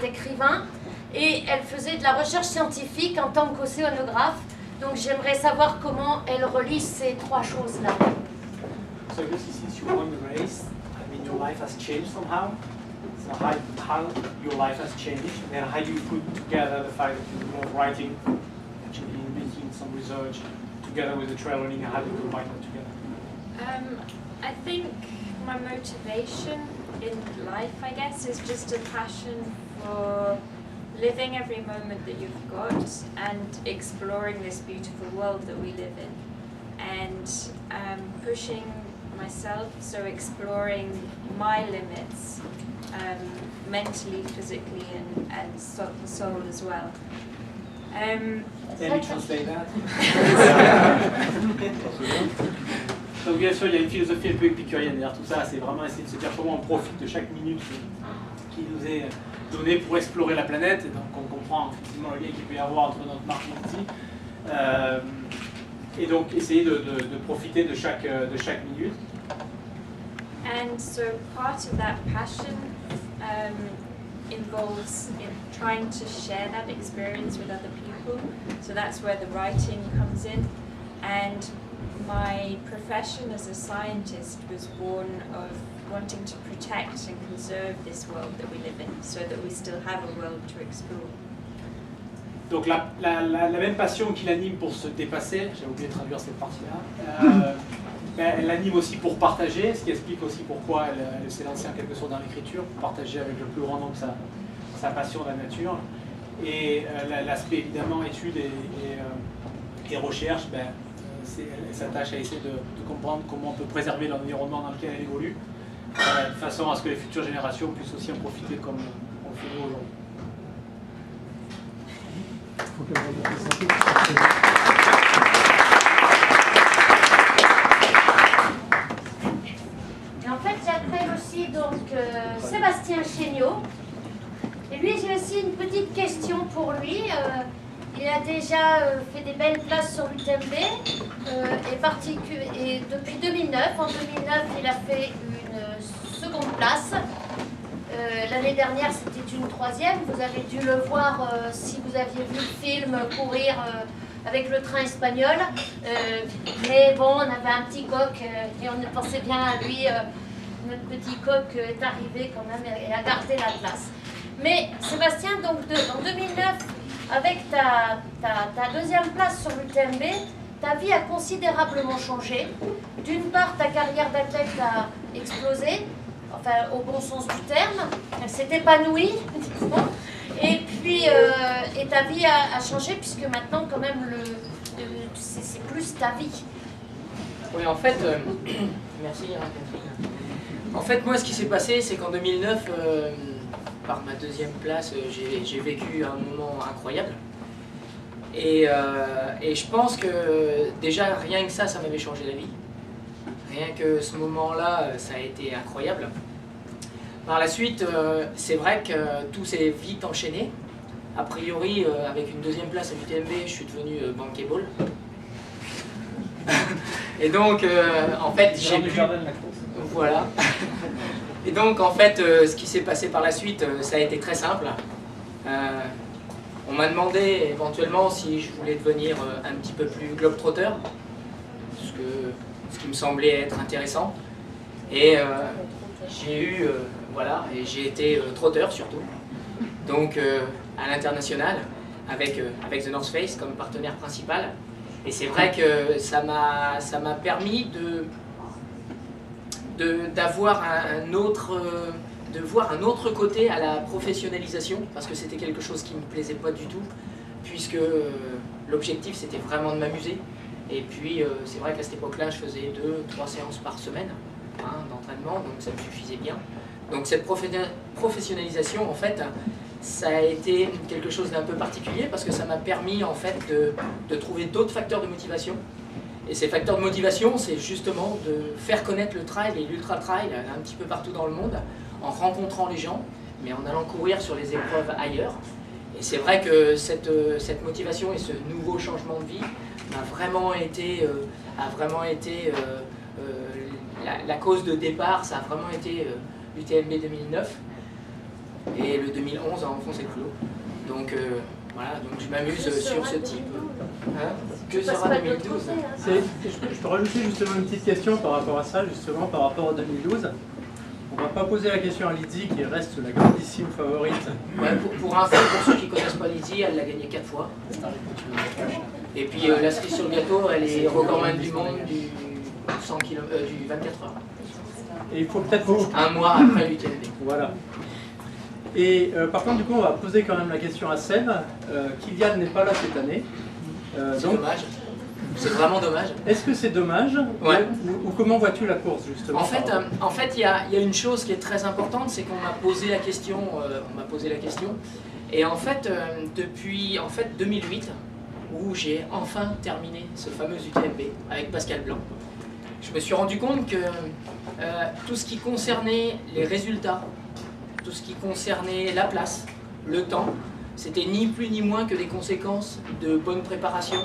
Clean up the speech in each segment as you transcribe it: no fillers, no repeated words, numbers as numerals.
écrivain et elle faisait de la recherche scientifique en tant qu'océanographe. Donc j'aimerais savoir comment elle relie ces trois choses-là. So Lucy, since you won the race, I mean your life has changed somehow. So how your life has changed, and how do you put together the fact that you love writing, actually making some research, together with the trail running, and how do you combine that together? I think my motivation in life, I guess, is just a passion for living every moment that you've got and exploring this beautiful world that we live in, and pushing myself, so exploring my limits mentally, physically, and soul as well. Can you translate that? Donc bien sûr, il y a une philosophie un peu épicurienne derrière tout ça, c'est vraiment essayer de se dire comment on profite de chaque minute qui nous est donnée pour explorer la planète, et donc on comprend effectivement le lien qu'il peut y avoir entre notre marque et donc essayer de profiter de chaque minute. And so part of that passion involves in trying to share that experience with other people, so that's where the writing comes in. And my profession as a scientist was born of wanting to protect and conserve this world that we live in, so that we still have a world to explore. Donc la même passion qui l'anime pour se dépasser, j'ai oublié de traduire cette partie-là, elle l'anime aussi pour partager, ce qui explique aussi pourquoi elle s'est lancée en quelque sorte dans l'écriture, pour partager avec le plus grand nombre sa passion de la nature. Et l'aspect évidemment études et recherche, elle s'attache à essayer de comprendre comment on peut préserver l'environnement dans lequel elle évolue, de façon à ce que les futures générations puissent aussi en profiter comme on le fait nous aujourd'hui. Et en fait, j'accueille aussi donc Sébastien Chéniaud. Et lui, j'ai aussi une petite question pour lui. Il a déjà fait des belles places sur l'UTMB et depuis 2009. En 2009, il a fait une seconde place. L'année dernière, c'était une troisième. Vous avez dû le voir si vous aviez vu le film courir avec le train espagnol. Mais bon, on avait un petit coq et on pensait bien à lui. Notre petit coq est arrivé quand même et a gardé la place. Mais Sébastien, donc en 2009, avec ta deuxième place sur l'UTMB, ta vie a considérablement changé. D'une part, ta carrière d'athlète a explosé, enfin au bon sens du terme, elle s'est épanouie, et puis ta vie a changé puisque maintenant quand même c'est plus ta vie. Oui, en fait, merci Catherine. En fait, moi, ce qui s'est passé, c'est qu'en 2009, par ma deuxième place, j'ai vécu un moment incroyable. Et je pense que déjà, rien que ça m'avait changé la vie. Rien que ce moment-là, ça a été incroyable. Par la suite, c'est vrai que tout s'est vite enchaîné. A priori, avec une deuxième place à l'UTMB, je suis devenu bankable. Et donc, en fait, j'ai pu... Voilà. Et donc, en fait, ce qui s'est passé par la suite, ça a été très simple. On m'a demandé éventuellement si je voulais devenir un petit peu plus globe-trotter, ce qui me semblait être intéressant. Et j'ai eu, voilà, et j'ai été trotteur surtout. Donc, à l'international, avec The North Face comme partenaire principal. Et c'est vrai que ça m'a permis d'avoir de voir un autre côté à la professionnalisation, parce que c'était quelque chose qui ne me plaisait pas du tout, puisque l'objectif c'était vraiment de m'amuser. Et puis c'est vrai qu'à cette époque-là, je faisais 2-3 séances par semaine d'entraînement, donc ça me suffisait bien. Donc cette professionnalisation, en fait, ça a été quelque chose d'un peu particulier, parce que ça m'a permis en fait de trouver d'autres facteurs de motivation. Et ces facteurs de motivation, c'est justement de faire connaître le trail et l'ultra-trail un petit peu partout dans le monde, en rencontrant les gens, mais en allant courir sur les épreuves ailleurs. Et c'est vrai que cette motivation et ce nouveau changement de vie a vraiment été la cause de départ, ça a vraiment été l'UTMB 2009. Et le 2011 a enfoncé le clou. Donc voilà, donc je m'amuse sur ce type. Hein, que sera 2012 Je peux rajouter justement une petite question par rapport à ça, justement par rapport à 2012. On ne va pas poser la question à Lydie qui reste la grandissime favorite. Ouais, pour info, pour ceux qui ne connaissent pas Lydie, elle l'a gagné 4 fois. Et puis la cerise sur le gâteau, elle est recordman du monde du 24 heures. Et il faut peut-être... Un mois après l'UTMB. Voilà. Et par contre, du coup, on va poser quand même la question à Seb. Kylian n'est pas là cette année. C'est dommage. C'est vraiment dommage. Est-ce que c'est dommage? Ouais. Ou comment vois-tu la course, justement? En fait, il y a une chose qui est très importante, c'est qu'on m'a posé la question. Et en fait, depuis 2008, où j'ai enfin terminé ce fameux UTMB avec Pascal Blanc, je me suis rendu compte que tout ce qui concernait les résultats, tout ce qui concernait la place, le temps, c'était ni plus ni moins que des conséquences de bonne préparation,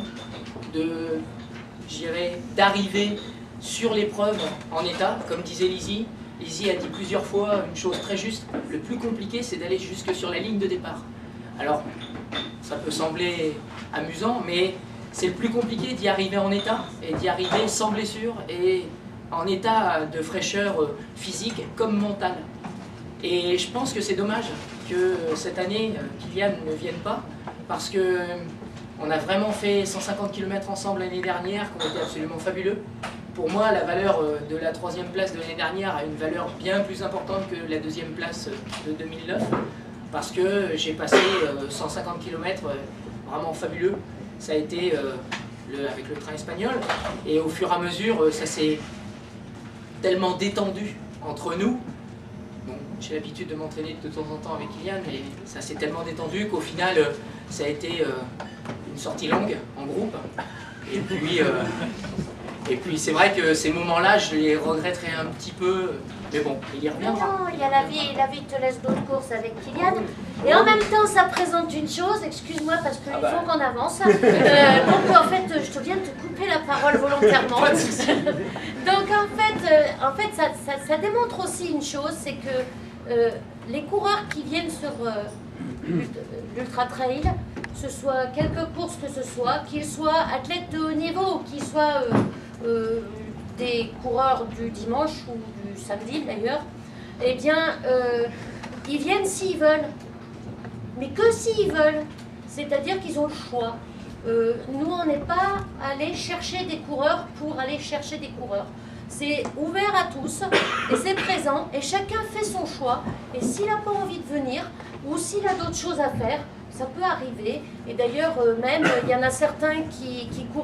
d'arriver sur l'épreuve en état, comme disait Lizzie. Lizzie a dit plusieurs fois une chose très juste, le plus compliqué c'est d'aller jusque sur la ligne de départ. Alors, ça peut sembler amusant, mais c'est le plus compliqué d'y arriver en état, et d'y arriver sans blessure, et en état de fraîcheur physique comme mentale. Et je pense que c'est dommage que cette année, Kylian ne vienne pas, parce que on a vraiment fait 150 km ensemble l'année dernière, qui ont été absolument fabuleux. Pour moi, la valeur de la 3e place de l'année dernière a une valeur bien plus importante que la 2e place de 2009, parce que j'ai passé 150 km vraiment fabuleux. Ça a été avec le train espagnol, et au fur et à mesure, ça s'est tellement détendu entre nous. Bon, j'ai l'habitude de m'entraîner de temps en temps avec Kylian, mais ça s'est tellement détendu qu'au final, ça a été une sortie longue en groupe. Et puis c'est vrai que ces moments-là, je les regretterai un petit peu, mais bon, il y reviendra. Non, il y a la vie te laisse d'autres courses avec Kylian. Et en même temps, ça présente une chose, excuse-moi parce qu'il faut qu'on avance. Donc en fait, je te viens de te couper la parole volontairement. Donc en fait ça démontre aussi une chose, c'est que les coureurs qui viennent sur l'Ultra Trail, ce soit quelque course que ce soit, qu'ils soient athlètes de haut niveau, qu'ils soient des coureurs du dimanche ou du samedi d'ailleurs, eh bien, ils viennent s'ils veulent, mais que s'ils veulent, c'est-à-dire qu'ils ont le choix. Nous, on n'est pas allé chercher des coureurs pour aller chercher des coureurs. C'est ouvert à tous, et c'est présent, et chacun fait son choix, et s'il n'a pas envie de venir, ou s'il a d'autres choses à faire, ça peut arriver, et d'ailleurs, même, il y en a certains qui courent